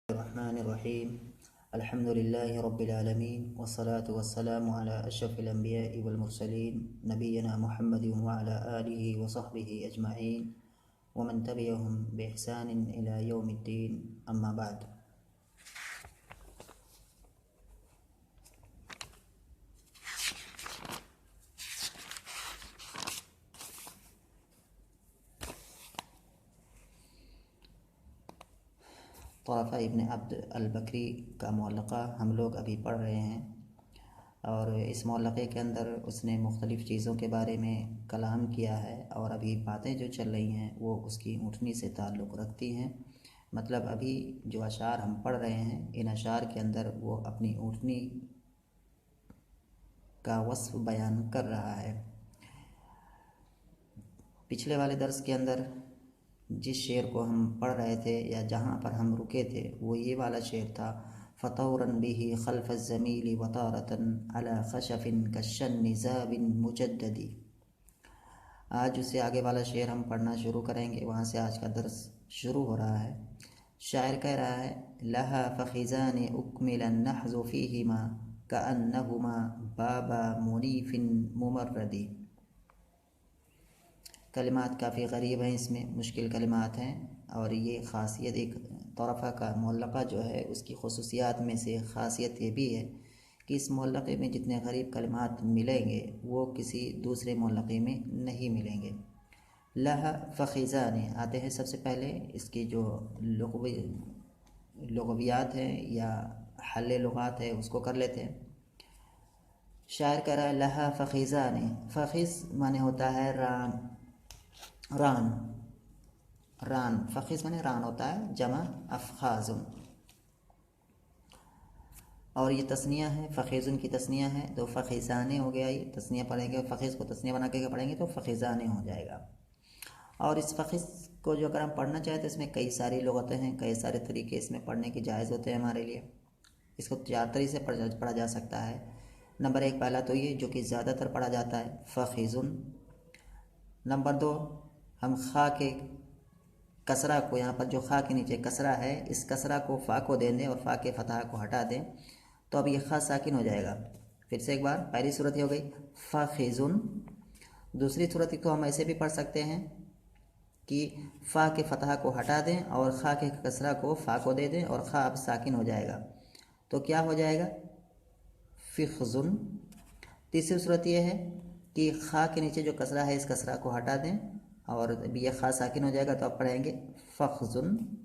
Bismillahirrahmanirrahim. Alhamdulillahi rabbil alamin wassalatu wassalamu ala asyrafil anbiya'i wal mursalin nabiyyina Muhammadin wa ala alihi wa sahbihi ajma'in wa man tabi'ahum bi ihsanin ila yaumiddin, amma ba'd. तोफ़ा इब्न अब्द अल-बकरी का मुअल्लक़ा हम लोग अभी पढ़ रहे हैं, और इस मुअल्लक़े के अंदर उसने मुख्तलिफ़ चीज़ों के बारे में कलाम किया है, और अभी बातें जो चल रही हैं वो उसकी ऊँटनी से ताल्लुक़ रखती हैं। मतलब अभी जो अशार हम पढ़ रहे हैं, इन अशार के अंदर वो अपनी ऊँटनी का वस्फ़ बयान कर रहा है। पिछले वाले दर्स के अंदर जिस शेर को हम पढ़ रहे थे या जहाँ पर हम रुके थे वो ये वाला शेर था, फ़तौरन बिही खल्फ़ ज़मीली वतारतन अला खशफ़िन कश्शन्नि ज़ाबिन मुजद्ददी। आज उससे आगे वाला शेर हम पढ़ना शुरू करेंगे, वहाँ से आज का दर्स शुरू हो रहा है। शायर कह रहा है, लहा फ़ख़िज़ान उक्मिलन नहज़ु फ़ीहिमा कअन्नहुमा बाबा मुनीफ़िन मुमर्रदी। कलिमात काफ़ी गरीब हैं, इसमें मुश्किल कलिमात हैं, और ये ख़ासियत एक तोफ़ा का मुअल्लक़ा जो है उसकी ख़ुसूसियात में से ख़ासियत ये भी है कि इस मुअल्लक़े में जितने गरीब कलिमात मिलेंगे वो किसी दूसरे मुअल्लक़े में नहीं मिलेंगे। लहा फ़ख़िज़ान आते हैं, सबसे पहले इसकी जो लुग़वियात हैं या हल्ले लुग़ात है उसको कर लेते हैं। शायर कह रहा है, लहा फ़ख़िज़ान, फ़ख़िज़ माने होता है रान, रान फ़ख़िज़ माने रान होता है, जमा अफ़ख़ाज़ुन, और ये तस्निया है, फ़ख़िज़ुन की तस्निया है तो फ़ख़िज़ाने हो गया। ये तस्निया पढ़ेंगे, फ़ख़िज़ को तस्निया बना के पढ़ेंगे तो फ़ख़िज़ाने हो जाएगा। और इस फ़ख़िज़ को जो अगर हम पढ़ना चाहें तो इसमें कई सारी लुग़तें हैं, कई सारे तरीके इसमें पढ़ने की जायज़ होते हैं हमारे लिए। इसको 4 तरीके से पढ़ा जा सकता है। नंबर 1 पहला तो ये जो कि ज़्यादातर पढ़ा जाता है, फ़ख़िज़ुन। नंबर 2, हम ख़ा के कसरा को, यहाँ पर जो ख़ा के नीचे कसरा है, इस कसरा को फ़ा को दे दें और फ़ा के फ़तह को हटा दें तो अब ये ख़ा साकिन हो जाएगा। फिर से एक बार, पहली सूरत हो गई फ़ख़िज़ुन। दूसरी सूरत को हम ऐसे भी पढ़ सकते हैं कि फ़ा के फ़तह को हटा दें और ख़ा के कसरा को फ़ा को दे दें और ख़ा अब साकिन हो जाएगा, तो क्या हो जाएगा, फ़िख़्ज़ुन। तीसरी सूरत ये है कि ख़ा के नीचे जो कसरा है इस कसरा को हटा दें और ये ख़ा साकिन हो जाएगा, तो आप पढ़ेंगे फ़ख़्ज़ुन।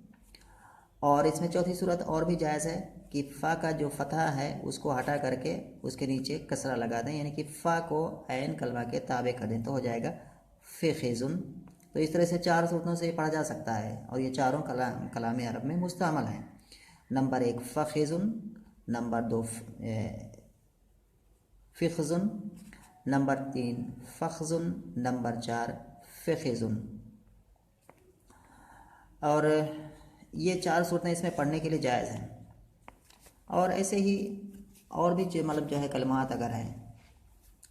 और इसमें चौथी सूरत और भी जायज़ है कि फ़ा का जो फ़तह है उसको हटा करके उसके नीचे कसरा लगा दें, यानी कि फ़ा को ऐन कलमा के ताबे कर दें तो हो जाएगा फ़िख़िज़ुन। तो इस तरह से 4 सूरतों से पढ़ा जा सकता है, और ये चारों कलाम अरब में मुस्तअमल हैं। नंबर 1 फ़ख़िज़ुन, नंबर 2 फ़िख़्ज़ुन, नंबर 3 फ़ख़्ज़ुन, नंबर 4 फ़िख़िज़ुन। और ये 4 सूरतें इसमें पढ़ने के लिए जायज़ हैं। और ऐसे ही और भी जो मतलब जो है कलमात अगर हैं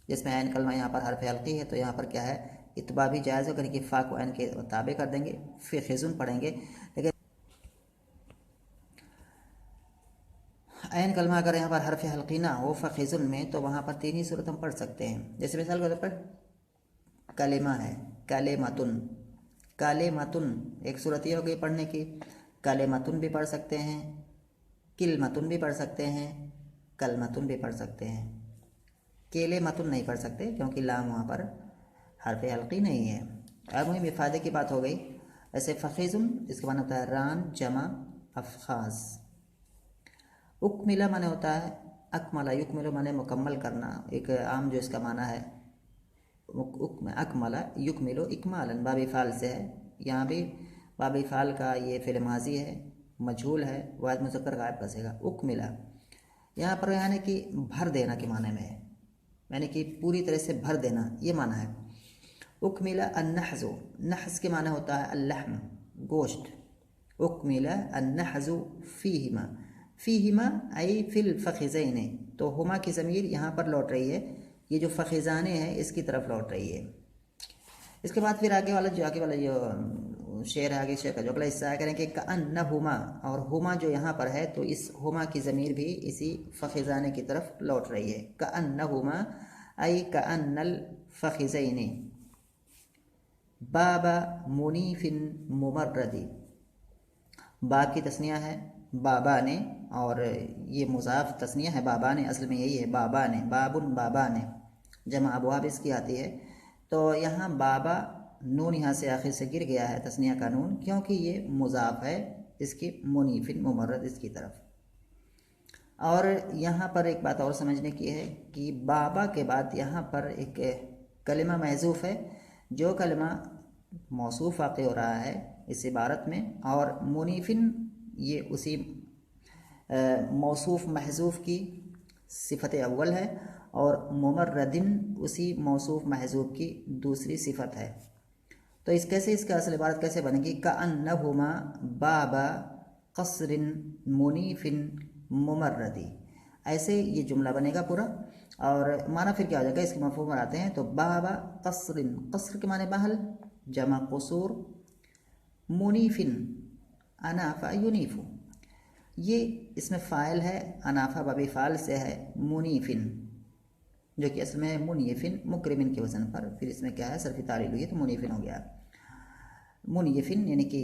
जिसमें ऐन कलमा यहाँ पर हरफ हल्की है तो यहाँ पर क्या है, इत्बा भी जायज़ है, कि फ़ा को ऐन के ताबे कर देंगे, फ़िख़िज़ुन पढ़ेंगे। लेकिन ऐन कलमा अगर यहाँ पर हरफ हल्की ना हो फ़ख़िज़ुन में तो वहाँ पर 3 ही सूरत हम पढ़ सकते हैं। जैसे मिसाल के तौर पर कलिमा है, कलिमतुन, कलिमतुन एक सूरत ये हो गई पढ़ने की। कलिमतुन भी पढ़ सकते हैं, किलमतुन भी पढ़ सकते हैं, कलमतुन भी पढ़ सकते हैं। केलेमतुन नहीं पढ़ सकते क्योंकि लाम वहाँ पर हरफ हल्की नहीं है। अब मुहिम इफ़ादे की बात हो गई। ऐसे फ़ख़िज़ुन इसके माने होता है रान जमा अफ़ख़ाज़। उकमिला माने होता है अकमला, युकमिलु माने मुकम्मल करना, एक आम जो इसका माना है अकमला युकमिलु इकमालन, बाब फ़ाल से है। यहाँ भी बाब फ़ाल का ये फ़िल माज़ी है, मजहूल है, वाहिद मुज़क्कर गायब बसेगा। उकमिला यहाँ पर यानी कि भर देना के माने में है, यानी कि पूरी तरह से भर देना, ये माना है। उकमिला अन्नहज़ु, नहज़ के माना होता है अल्लहम, गोश्त। उकमिला अन्नहज़ु फ़ीहिमा, फ़ीहिमा आई फ़िल फ़ख़िज़ैन, तो हुमा की ज़मीर यहाँ पर लौट रही है, ये जो फ़ख़िज़ाने हैं इसकी तरफ लौट रही है। इसके बाद फिर आगे वाला जो शेर है, आगे शेर का जो अगला हिस्सा है करेंगे कअन्नहुमा, और हुमा जो यहाँ पर है तो इस हुमा की ज़मीर भी इसी फ़खिज़ाने की तरफ लौट रही है। कअन्नहुमा आई कअन्नल फ़खिज़ैनि, बाबा मुनीफिन मुमर्रदी, बा की तस्निया है बाबा ने, और ये मुज़ाफ तस्निया है बाबा ने, असल में यही है बाबा ने, बाबुन बाबा ने, जमा अबवाब इसकी आती है। तो यहाँ बाबा नून यहाँ से आखिर से गिर गया है, तस्निया का नून, क्योंकि ये मुज़ाफ है इसकी मुनीफिन मुमर्रद इसकी तरफ। और यहाँ पर एक बात और समझने की है कि बाबा के बाद यहाँ पर एक कलिमा महज़ूफ़ है, जो कलिमा मौसूफ़ वाक़ हो रहा है इस इबारत में, और मुनीफिन ये उसी मौसूफ़ महज़ूफ़ की सिफ़त अव्वल है, और मुमर्रदिन उसी मौसूफ़ महज़ूफ़ की दूसरी सिफ़त है। तो इस कैसे इसका असल इबारत कैसे बनेगी, कअन्नहुमा बाबा क़स्रिन मुनीफिन मुमर्रदी, ऐसे ये जुमला बनेगा पूरा। और माना फिर क्या हो जाएगा, इसके मफ़हूम में आते हैं। तो बाबा क़स्रिन, क़स्र के माने महल, जमा क़सूर, मुनीफिन अनाफ़ा युनीफ़ु, ये इसमें फ़ाइल है, अनाफ़ा बबी फ़ाल से है मुनीफिन, जो कि असल में मुनीफिन मुकरिमिन के वज़न पर, फिर इसमें क्या है सरफ़ी तारील हुई है तो मुनीफिन हो गया। मुनीफिन यानी कि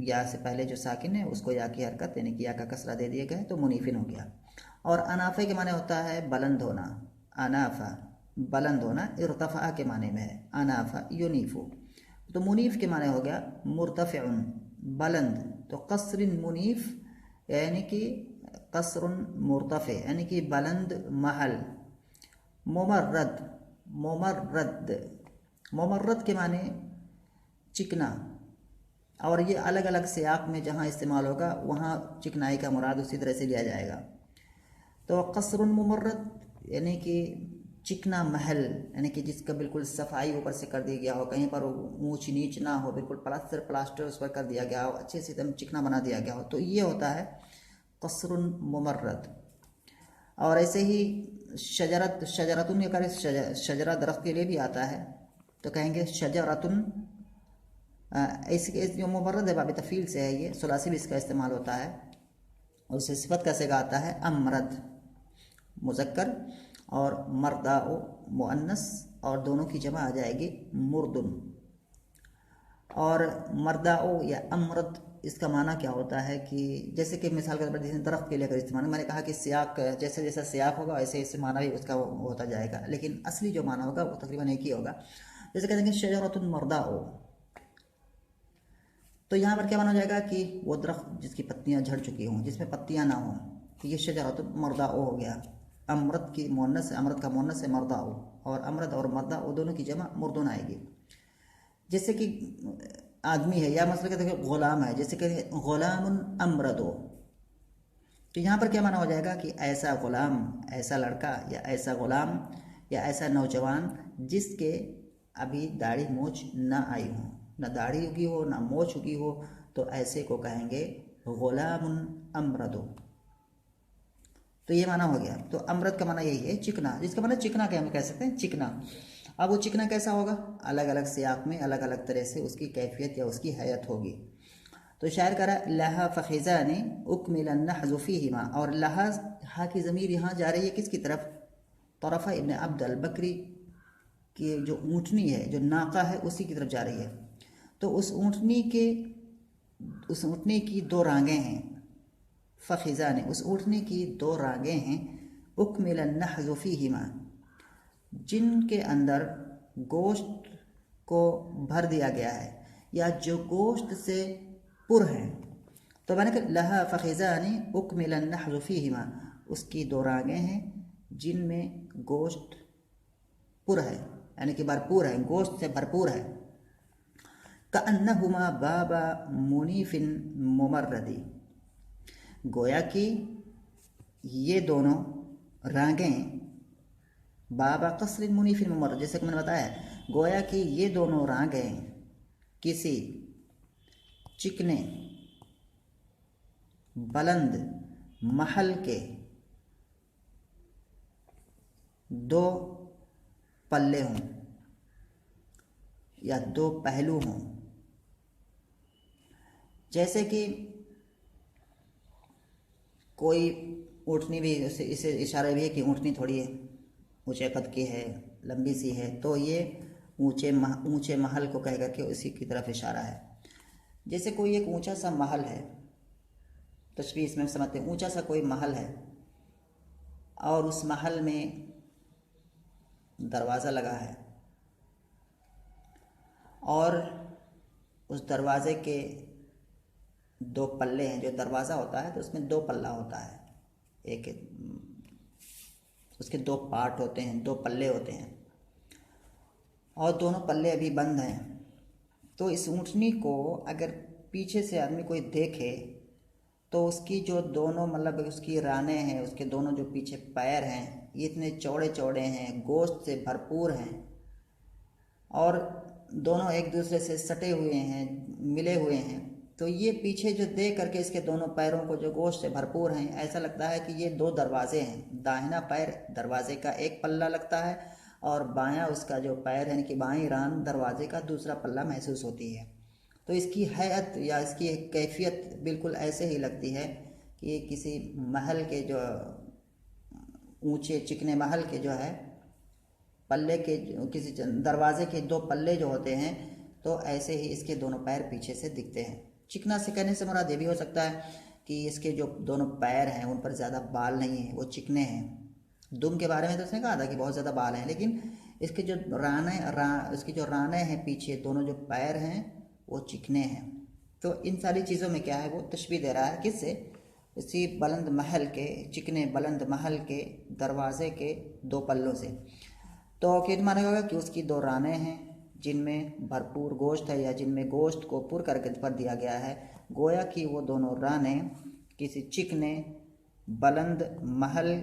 या से पहले जो साकिन है उसको या की हरकत यानी कि या का कसरा दे दिया गया है तो मुनीफिन हो गया। और अनाफ़े के माने होता है बुलंद होना, अनाफ़ा बुलंद होना, इर्तफ़ा के माने में है अनाफ़ा युनीफ़ु, तो मुनीफ़ के माने हो गया मुर्तफ़िउन बुलंद, तो क़स्रिन मुनीफ़ यानी कि क़स्रुन मुर्तफ़े यानी कि बुलंद महल। मुमर्रद, मुमर्रद, मुमर्रद के माने चिकना, और ये अलग अलग सियाक में जहाँ इस्तेमाल होगा वहाँ चिकनाई का मुराद उसी तरह से लिया जाएगा। तो क़स्रुन मुमर्रद यानी कि चिकना महल, यानी कि जिसका बिल्कुल सफाई ऊपर से कर दिया गया हो, कहीं पर ऊंच नीच ना हो, बिल्कुल प्लास्टर उस पर कर दिया गया हो, अच्छे से एकदम चिकना बना दिया गया हो, तो ये होता है क़स्रुन मुमर्रद। और ऐसे ही शजरत, शजरतुन ये शजरा दरख्त के लिए भी आता है, तो कहेंगे शजरतुन, ऐसे जो मुमर्रद है बाबी तफ़ील से है, ये सुलासी भी इसका इस्तेमाल होता है। और उसे सिफत कैसे आता है, अमरद मुज़क्कर और मर्दाओ मुअन्नस, और दोनों की जमा आ जाएगी मुर्दुन। और मर्दाओ या अमरद इसका माना क्या होता है कि जैसे कि मिसाल के तौर पर दरख्त के लिए अगर इस्तेमाल, मैंने कहा कि सियाक जैसे जैसा सियाक होगा वैसे इस माना भी उसका होता जाएगा, लेकिन असली जो माना होगा वो तकरीबन एक ही होगा। जैसे कहते हैं शजरतुन मर्दाओ, तो यहाँ पर क्या माना जाएगा कि वो दरख्त जिसकी पत्तियाँ झड़ चुकी हों, जिसमें पत्तियाँ ना हों, तो ये शजरतुन मर्दाओ हो गया। अमरद की मुअन्नस है, अमरद का मुअन्नस है मर्दाओ, और अमरद और मर्दाओ दोनों की जमा मुर्दुन आएगी। जैसे कि आदमी है या मतलब कहते हैं ग़ुलाम है, जैसे कि ग़ुलामुन अमरदो, तो यहाँ पर क्या माना हो जाएगा कि ऐसा ग़ुलाम, ऐसा लड़का या ऐसा ग़ुलाम या ऐसा नौजवान जिसके अभी दाढ़ी मूछ ना आई हो, ना दाढ़ी उगी हो ना मूछ उगी हो, तो ऐसे को कहेंगे ग़ुलामुन अमरदो। तो ये माना हो गया। तो अमरद का माना यही है चिकना, जिसका माना चिकना क्या हम कह सकते हैं चिकना। अब वो चिकना कैसा होगा, अलग अलग सियाक में अलग अलग तरह से उसकी कैफियत या उसकी हैत होगी। तो शायर कह रहा है लहा फ़खिज़ानी उकमिलन नहज़ु फ़ीहिमा, और लहा हा की ज़मीर यहाँ जा रही है किसकी तरफ, तरफ़ा इब्न अब्द अल बकरी की जो ऊँटनी है, जो नाका है उसी की तरफ जा रही है। तो उस ऊँटनी की दो रांगें हैं, फ़खिज़ानी उस ऊँटनी की दो रांगें हैं, उकमिलन नहज़ु फ़ीहिमा जिनके अंदर गोश्त को भर दिया गया है या जो गोश्त से पुर हैं। तो मैंने कहा लहा फ़खिज़ानी उकमिलन नहज़ु फ़ीहिमा, उसकी दो रागें हैं जिनमें गोश्त पुर है यानी कि भरपूर है, गोश्त से भरपूर है। कअन्नहुमा बाबा मुनीफिन मुमर्रदी, गोया कि ये दोनों रागें बाबा क़स्रिन मुनीफिन मुमर्रद, जैसे कि मैंने बताया गोया कि ये दोनों रागें किसी चिकने बुलंद महल के दो पल्ले हों या दो पहलू हों, जैसे कि कोई ऊँटनी भी, इसे इशारा भी है कि ऊँटनी थोड़ी ऊंचे कद की है, लंबी सी है, तो ये ऊंचे महल को कह करके उसी की तरफ इशारा है। जैसे कोई एक ऊंचा सा महल है, तशबीह इसमें समझते हैं, ऊंचा सा कोई महल है और उस महल में दरवाज़ा लगा है और उस दरवाज़े के दो पल्ले हैं। जो दरवाज़ा होता है तो उसमें दो पल्ला होता है, एक उसके दो पार्ट होते हैं, दो पल्ले होते हैं और दोनों पल्ले अभी बंद हैं। तो इस ऊँटनी को अगर पीछे से आदमी कोई देखे तो उसकी जो दोनों मतलब उसकी रानें हैं, उसके दोनों जो पीछे पैर हैं, ये इतने चौड़े चौड़े हैं, गोश्त से भरपूर हैं और दोनों एक दूसरे से सटे हुए हैं, मिले हुए हैं। तो ये पीछे जो देख करके इसके दोनों पैरों को जो गोश्त से भरपूर हैं, ऐसा लगता है कि ये दो दरवाजे हैं। दाहिना पैर दरवाजे का एक पल्ला लगता है और बायां उसका जो पैर है, यानी कि बाईं रान दरवाजे का दूसरा पल्ला महसूस होती है। तो इसकी हैत या इसकी कैफियत बिल्कुल ऐसे ही लगती है कि ये किसी महल के जो ऊंचे चिकने महल के जो है पल्ले के, किसी दरवाजे के दो पल्ले जो होते हैं, तो ऐसे ही इसके दोनों पैर पीछे से दिखते हैं। चिकना से कहने से मुराद ये भी हो सकता है कि इसके जो दोनों पैर हैं उन पर ज़्यादा बाल नहीं है, वो चिकने हैं। दुम के बारे में तो उसने कहा था कि बहुत ज़्यादा बाल हैं, लेकिन इसके जो इसकी जो रानें हैं पीछे, दोनों जो पैर हैं वो चिकने हैं। तो इन सारी चीज़ों में क्या है, वो तशबीह दे रहा है किससे, इसी बुलंद महल के, चिकने बुलंद महल के दरवाजे के दो पल्लों से। तो कित माना होगा कि उसकी दो रानें हैं जिनमें भरपूर गोश्त है या जिनमें गोश्त को पुर करके भर दिया गया है। गोया कि वो दोनों रानें किसी चिकने बुलंद महल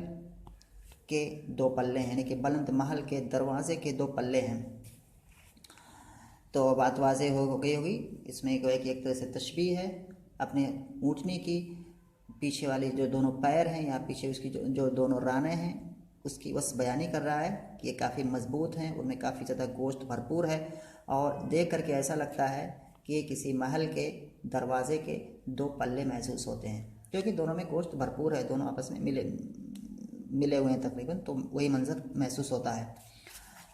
के दो पल्ले हैं, यानी कि बुलंद महल के दरवाजे के दो पल्ले हैं। तो बात वाज़ेह हो गई होगी। इसमें गोया कि एक तरह से तशबीह है अपने ऊँटनी की, पीछे वाली जो दोनों पैर हैं या पीछे उसकी जो दोनों रानें हैं उसकी बस बयानी कर रहा है कि ये काफ़ी मजबूत हैं, उनमें काफ़ी ज़्यादा गोश्त भरपूर है और देख करके ऐसा लगता है कि ये किसी महल के दरवाजे के दो पल्ले महसूस होते हैं, क्योंकि दोनों में गोश्त भरपूर है, दोनों आपस में मिले हुए हैं तकरीबन, तो वही मंजर महसूस होता है।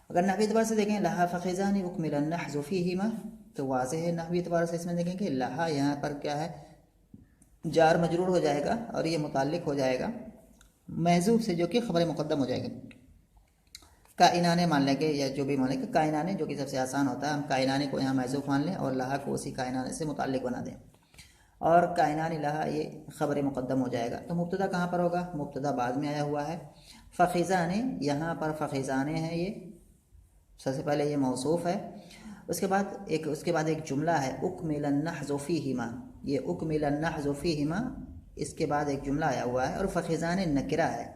अगर नहवी एतबार से देखें, लहा फ़ख़िज़ानी उकमिलन नहज़ु फ़ीहिमा, तो वाज़ेह है नहवी एतबार से इसमें देखें कि लहा यहाँ पर क्या है, जार मजरूर हो जाएगा और ये मुताल्लिक हो जाएगा महजूब से, जो कि ख़बर मुक़द्दम हो जाएगी। काइनाने मान लेंगे या जो भी मान लेंगे, काइनाने जो कि सबसे आसान होता है, हम काइनाने को यहाँ महजूब मान लें और लहा को उसी काइनाने से मुताल्लिक बना दें और काइनानी लहा ये ख़बर मुक़द्दम हो जाएगा। तो मुब्तदा कहाँ पर होगा, मुब्तदा बाद में आया हुआ है। फ़ख़िज़ाने, यहाँ पर फ़ख़िज़ाने हैं, ये सबसे पहले ये मौसूफ़ है। उसके बाद एक जुमला है, उकमिलन नहज़ु फ़ीहिमा, ये उकमिलन नहज़ु फ़ीहिमा, इसके बाद एक जुमला आया हुआ है और फ़ख़िज़ाने नकिरा है।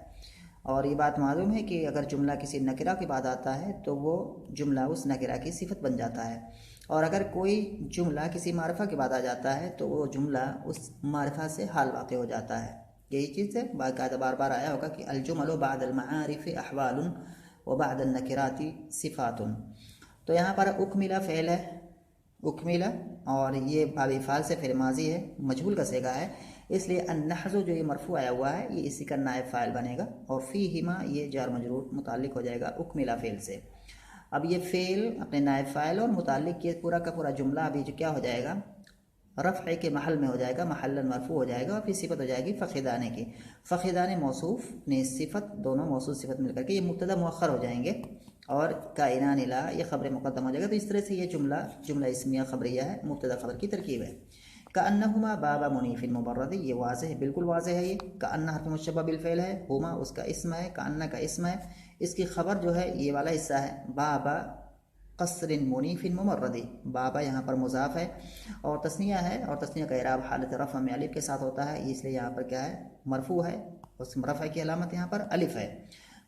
और ये बात मालूम है कि अगर जुमला किसी नकिरा के बाद आता है तो वो जुमला उस नकिरा की सिफत बन जाता है, और अगर कोई जुमला किसी मारिफा के बाद आ जाता है तो वो जुमला उस मारिफा से हाल वाक़ हो जाता है। यही चीज़ है, बाकायदा बार बार आया होगा कि अलजुमलु बादल मारिफ़ अहवालुन व बादल नकिराती सिफ़ातुन। तो यहाँ पर उकमिला फ़ेल है, उकमिला, और ये बाब फ़ाल से फ़िल माज़ी है, मजहूल का सेगा है, इसलिए अन्नहज़ु जो ये मरफू आया हुआ है ये इसी का नायब फ़ाइल बनेगा और फ़ीहिमा ये जार मजरूर मुताल्लिक हो जाएगा उकमिला फ़ेल से। अब ये फ़ेल अपने नायब फ़ाइल और मुताल्लिक ये पूरा का पूरा जुमला अभी जो क्या हो जाएगा, रफ़ के महल में हो जाएगा, महल्लन मरफू हो जाएगा और फिर सिफत हो जाएगी फ़ख़िज़ाने की। फ़ख़िज़ाने मौसूफ़ ने सिफत, दोनों मौसूफ़ सिफत मिलकर के ये मुब्तदा मुअख्खर हो जाएंगे और काइनान ला ये ख़बर मुक़द्दम हो जाएगा। तो इस तरह से ये जुमला इस्मिया ख़बरिया है, मुब्तदा ख़बर की तरकीब है। कअन्नहुमा बाबा मुनीफ़िन मुबर्रद, ये वाज़ेह है, बिल्कुल वाज़ेह है। ये कअन्ना हर्फ़ मुशब्बह बिल फ़ेल है, हुमा उसका इस्म है, कअन्ना का इस्म है, इसकी ख़बर जो है ये वाला हिस्सा है, बाबा क़स्रिन मुनीफ़िन मुमर्रदी, बाबा यहाँ पर मुज़ाफ़ है और तस्निया है, और तस्निया का इराब हालत रफ़ में अलिफ़ के साथ होता है, इसलिए यहाँ पर क्या है, मरफू है, उस रफ़ की अलामत यहाँ पर अलिफ़ है।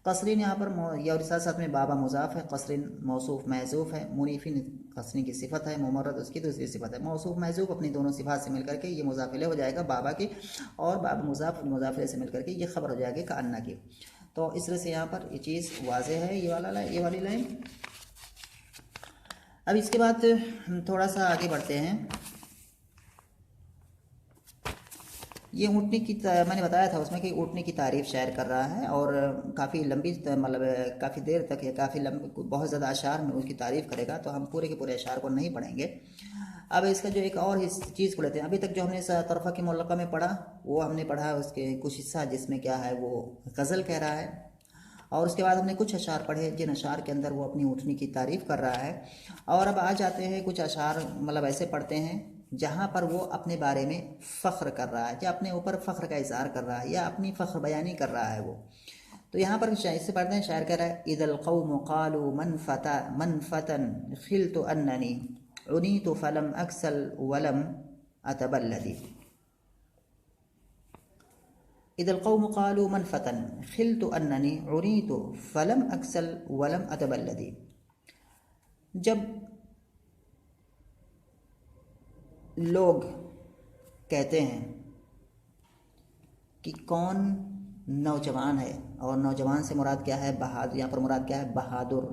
क़स्रिन यहाँ पर या और साथ में बाबा मुज़ाफ़ है, क़स्रिन मौसूफ़ महज़ूफ़ है, मुनीफ़िन क़स्रिन की सिफ़त है, मुमर्रद उसकी दूसरी सिफ़त है। मौसूफ़ महज़ूफ़ अपनी दोनों सिफ़ात से मिलकर के ये मुज़ाफ़िले हो जाएगा बाबा की, और बाबा मुज़ाफ़िले से मिलकर के ये ख़बर हो जाएगी का अन्ना की। तो इस तरह से यहाँ पर ये चीज़ वाज़ेह है, ये वाली लाइन। अब इसके बाद हम थोड़ा सा आगे बढ़ते हैं। ये ऊँटनी की मैंने बताया था उसमें कि ऊँटनी की तारीफ़ शायर कर रहा है, और काफ़ी लंबी मतलब काफ़ी देर तक या काफ़ी लंबी बहुत ज़्यादा अशार में उसकी तारीफ़ करेगा, तो हम पूरे के पूरे अशार को नहीं पढ़ेंगे। अब इसका जो एक और इस चीज़ को लेते हैं, अभी तक जो हमने इस तरफ़ा की मुअल्लक़ा में पढ़ा वो हमने पढ़ा उसके कुछ हिस्सा जिसमें क्या है वो गज़ल कह रहा है, और उसके बाद हमने कुछ अशार पढ़े जिन अशार के अंदर वो अपनी ऊँटनी की तारीफ़ कर रहा है। और अब आ जाते हैं कुछ अशार मतलब ऐसे पढ़ते हैं जहाँ पर वो अपने बारे में फ़ख्र कर रहा है, या अपने ऊपर फ़ख्र का इज़हार कर रहा है, या अपनी फ़ख्र बयानी कर रहा है वो। तो यहाँ पर इससे पढ़ते हैं, शायर कह रहा है, इदल क़ौम क़ालू मन फ़तन खिलतु अन्ननी उनीतु फ़लम अक्सल वलम अतबल्लदी। इदल क़ौम क़ालू मन फ़तन खिलतु अन्ननी उनीतु फ़लम अक्सल वलम अतबल्लदी। जब लोग कहते हैं कि कौन नौजवान है, और नौजवान से मुराद क्या है, बहादुर, यहाँ पर मुराद क्या है, बहादुर,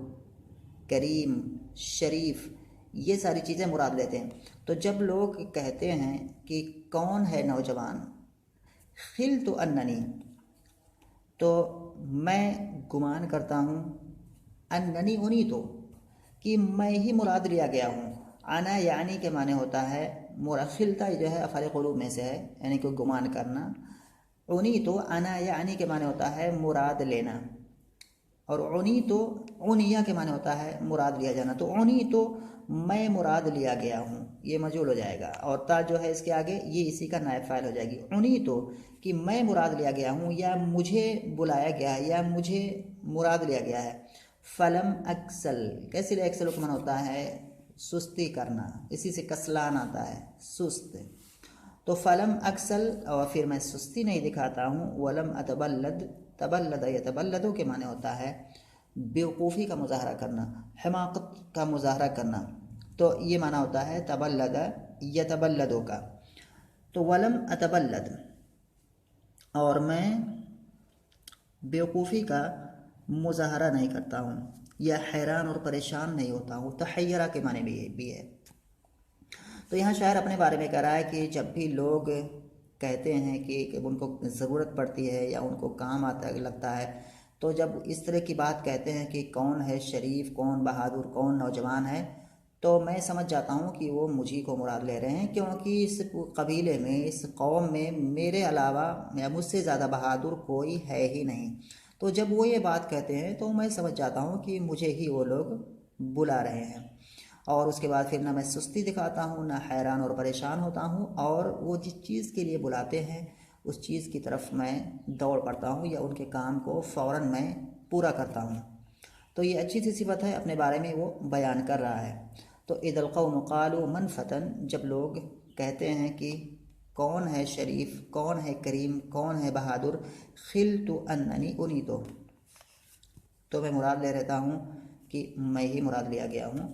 करीम, शरीफ, ये सारी चीज़ें मुराद लेते हैं। तो जब लोग कहते हैं कि कौन है नौजवान, खिल तो अन्ननी, तो मैं गुमान करता हूँ, अन्ननी उन्हीं तो, कि मैं ही मुराद लिया गया हूँ। आना यानी के माने होता है मुरखिलता जो है अफ़ाल क़ुलूब में से है, यानी कि गुमान करना। उन्हीं तो आना यानी के माने होता है मुराद लेना, और उन्हीं तो उनिया के माने होता है मुराद लिया जाना। तो उन्हीं तो मैं मुराद लिया गया हूँ, ये मजूल हो जाएगा, और ता जो है इसके आगे ये इसी का नायब फ़ाइल हो जाएगी। उन्हीं तो कि मैं मुराद लिया गया हूँ, या मुझे बुलाया गया है, या मुझे मुराद लिया गया है। फ़लम अक्सल, कैसे लिए अक्सल का माना होता है सुस्ती करना, इसी से कसलान आता है, सुस्त। तो फ़लम अक्सल, और फिर मैं सुस्ती नहीं दिखाता हूँ। वलम अतबल्लद, तबल्लद या तबल्लदों के माने होता है बेवकूफ़ी का मुजाहरा करना, हमाकत का मुजाहरा करना। तो ये माना होता है तबल्लद या तबल्लदों का। तो वलम अतबल्लद, और मैं बेवकूफ़ी का मुजाहरा नहीं करता हूँ, या हैरान और परेशान नहीं होता हूँ। तहय्यरा के माने भी है। तो यहाँ शायर अपने बारे में कह रहा है कि जब भी लोग कहते हैं कि उनको ज़रूरत पड़ती है या उनको काम आता लगता है, तो जब इस तरह की बात कहते हैं कि कौन है शरीफ, कौन बहादुर, कौन नौजवान है, तो मैं समझ जाता हूँ कि वो मुझी को मुराद ले रहे हैं, क्योंकि इस कबीले में, इस कौम में मेरे अलावा या मुझसे ज़्यादा बहादुर कोई है ही नहीं। तो जब वो ये बात कहते हैं तो मैं समझ जाता हूँ कि मुझे ही वो लोग बुला रहे हैं। और उसके बाद फिर ना मैं सुस्ती दिखाता हूँ, ना हैरान और परेशान होता हूँ, और वो जिस चीज़ के लिए बुलाते हैं उस चीज़ की तरफ मैं दौड़ पड़ता हूँ, या उनके काम को फ़ौरन मैं पूरा करता हूँ। तो ये अच्छी सी सिफत है, अपने बारे में वो बयान कर रहा है। तो इदल क़ौम क़ालू मन फ़तन, जब लोग कहते हैं कि कौन है शरीफ, कौन है करीम, कौन है बहादुर, खिलतु अन्ननी उन्हीं तो मैं मुराद ले रहता हूँ कि मैं ही मुराद लिया गया हूँ।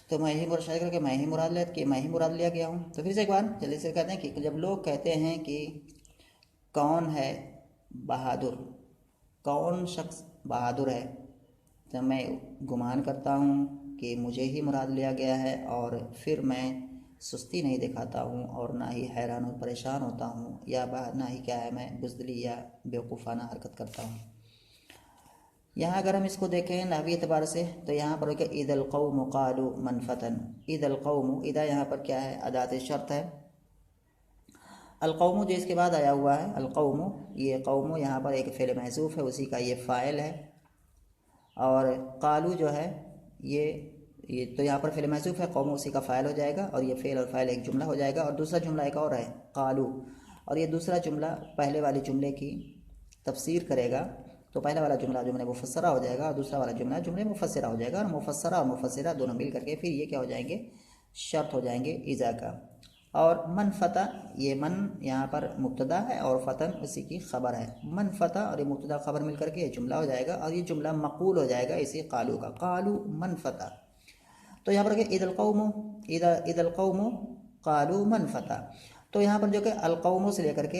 तो मैं ही शायर करके मैं ही मुराद लिया गया हूँ। तो फिर से एक बार जल्दी से कहते हैं कि जब लोग कहते हैं कि कौन है बहादुर, कौन शख्स बहादुर है, तो मैं गुमान करता हूँ कि मुझे ही मुराद लिया गया है, और फिर मैं सुस्ती नहीं दिखाता हूँ, और ना ही हैरान और परेशान होता हूँ, या ना ही क्या है मैं बुज़दिली या बेवकूफ़ाना हरकत करता हूँ। यहाँ अगर हम इसको देखें नहवी एतबार से, तो यहाँ पर क्या ईदल क़ौम क़ालू मन फ़तन, ईदल क़ौम, ईदा यहाँ पर क्या है अदात शर्त है। अलक़ौम जो इसके बाद आया हुआ है, अलक़ौम, ये क़ौम यहाँ पर एक फ़ेल महज़ूफ़ है, उसी का ये फ़ाइल है। और क़ालू जो है ये तो यहाँ पर फ़ेल महज़ूफ़ है, क़ौम उसी का फ़ाइल हो जाएगा, और ये फ़ेल और फ़ाइल एक जुमला हो जाएगा। और दूसरा जुमला एक और है क़ालू, और ये दूसरा जुमला पहले वाले जुमले की तफसीर करेगा। तो पहला वाला जुमला मुफ़स्सरा हो जाएगा, और दूसरा वाला जुमले मुफ़स्सिरा हो जाएगा, और मुफ़स्सरा और मुफ़स्सिरा दोनों मिल करके फिर ये क्या हो जाएंगे, शर्त हो जाएंगे इज़ा का। और मन फ़ता, ये मन यहाँ पर मुब्तदा है और फ़तन उसी की ख़बर है। मन फ़ता और ये मुब्तदा ख़बर मिल करके ये जुमला हो जाएगा, और ये जुमला मक़ूल हो जाएगा इसी क़ालू का, क़ालू मन फ़ता। तो यहाँ पर ईदल क़ौम क़ालू मन फ़ता। तो यहाँ पर जो कि अलकौमों से लेकर के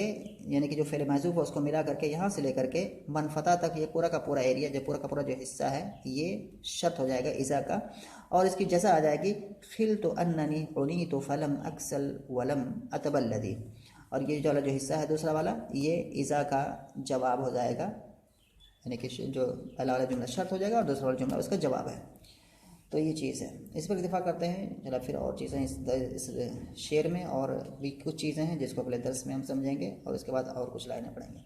यानी कि जो फ़ेल महज़ूफ़ है उसको मिला करके यहाँ से लेकर के मनफता तक ये पूरा का पूरा एरिया जो पूरा का पूरा जो हिस्सा है ये शर्त हो जाएगा इज़ा का। और इसकी जज़ा आ जाएगी खिल तो अन्ननी उनी तो फ़लम अक्सल वलम अतबल्लदी। और ये जो वाला जो हिस्सा है दूसरा वाला ये इज़ा का जवाब हो जाएगा, यानी कि जो पहला वाला जुमला शर्त हो जाएगा और दूसरा वाला जुमला उसका जवाब है। तो ये चीज़ है, इस पर इत्तेफाक करते हैं। चला फिर और चीज़ें इस शेर में और भी कुछ चीज़ें हैं जिसको अगले दर्स में हम समझेंगे और उसके बाद और कुछ लाइनें पढ़ेंगे।